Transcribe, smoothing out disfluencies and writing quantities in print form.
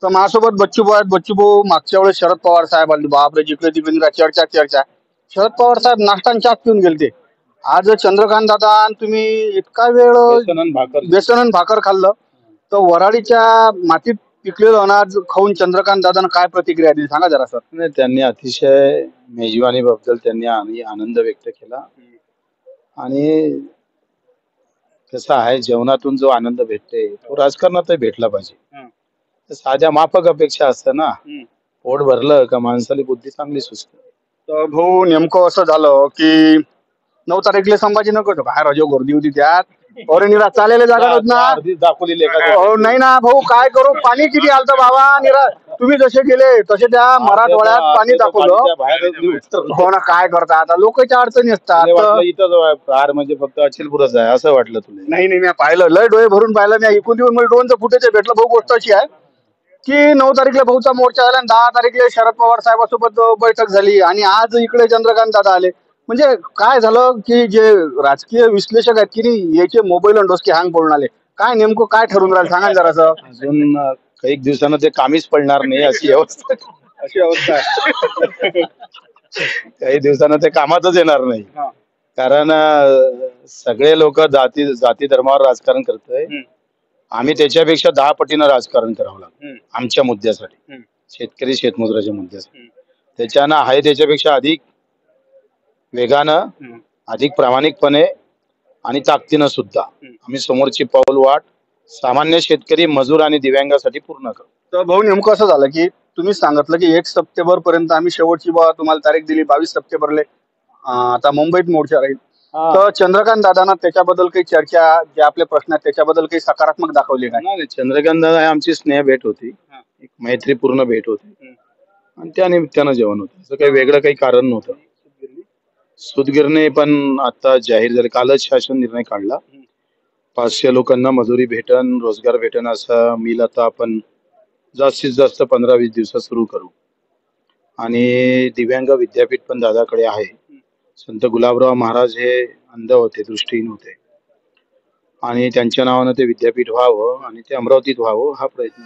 तर माझ्यासोबत बच्चू भाऊ आहेत. बच्चू भाऊ, मागच्या वेळेस शरद पवार साहेब आले, बापरे, जिकडे तिकडे चर्चा चर्चा. शरद पवार साहेब नाश्ता आणि चहा पिऊन गेलते. आज चंद्रकांत दादा तुम्ही इतका वेळ बेसन आणि भाकर खाल्लं, तर वराडीच्या मातीत पिकलेलं अनाज खाऊन चंद्रकांत दादानं काय प्रतिक्रिया दिली सांगा जरा सर. नाही, त्यांनी अतिशय मेजवानीबद्दल त्यांनी आनंद व्यक्त केला. आणि कसं आहे, जेवणातून जो आनंद भेटते तो राजकारणातही भेटला पाहिजे. साध्या माफक अपेक्षा असतं ना. पोट भरलं का माणसाला बुद्धी चांगली सुचते. तर भाऊ नेमकं असं झालं की 9 तारीखला संभाजीनगर बाहेर राजा गर्दी होती त्यात. अरे निरा चालेले जागा होत ना. दाखवली हो नाही ना भाऊ, काय करू, पाणी किती आलतं बाबा. निरा तुम्ही जसे गेले तसे त्या मराठवाड्यात पाणी दाखवलं. हो ना, काय करता आता, लोकांच्या अडचणी असतात. इथं फार म्हणजे फक्त अचलपूरच आहे असं वाटलं तुला? नाही नाही, मी पाहिलं, लय डोळे भरून पाहिलं मी. ऐकून देऊन मला ड्रोनचं फुटेज भेटलं. भाऊ गोष्ट अशी आहे की 9 तारीखला भाऊचा मोर्चा झाला आणि 10 तारीखला शरद पवार साहेबांसोबत बैठक झाली आणि आज इकडे चंद्रकांत दादा आले. म्हणजे काय झालं की जे राजकीय विश्लेषक आहेत की नाही, याचे मोबाईल आणि डोसके हँग पडून आले. काय नेमकं काय ठरून राहिलं सांगा जरासं. अजून काही दिवसानं ते कामीच पडणार नाही अशी अवस्था आहे. काही दिवसानं ते कामातच येणार नाही. कारण सगळे लोक जाती धर्मावर राजकारण करतोय. आम्ही त्याच्यापेक्षा 10 पटीनं राजकारण करावं लागतं आमच्या मुद्द्यासाठी, शेतकरी शेतमजुराच्या मुद्द्यासाठी. त्याच्यानं आहे त्याच्यापेक्षा अधिक वेगानं, अधिक प्रामाणिकपणे आणि ताकदीनं सुद्धा आम्ही समोरची पाऊल वाट सामान्य शेतकरी, मजूर आणि दिव्यांगासाठी पूर्ण करू. तर भाऊ नेमकं असं झालं की तुम्ही सांगितलं की 1 सप्टेंबर पर्यंत आम्ही शेवटची तुम्हाला तारीख दिली. 22 सप्टेंबरले आता मुंबईत मोर्चा राहील. तर चंद्रकांत दादांना त्याच्याबद्दल काही चर्चा, जे आपले प्रश्न आहेत त्याच्याबद्दल काही सकारात्मक दाखवले का? नाही, चंद्रकांत दादा आमची स्नेह भेट होती, एक मैत्रीपूर्ण भेट होती आणि त्या निमित्तानं जेवण होतं. असं काही वेगळं काही कारण नव्हतं. सुतगिरणी पण आता जाहीर झाले, कालच शासन निर्णय काढला. 500 लोकांना मजुरी भेटन, रोजगार भेटन असा मिल आता आपण जास्तीत जास्त 15-20 दिवसात सुरू करू. आणि दिव्यांग विद्यापीठ पण दादाकडे आहे. संत गुलाबराव महाराज हे अंध होते, दृष्टीहीन होते आणि त्यांच्या नावानं ते विद्यापीठ व्हावं आणि ते अमरावतीत व्हावं हा प्रयत्न.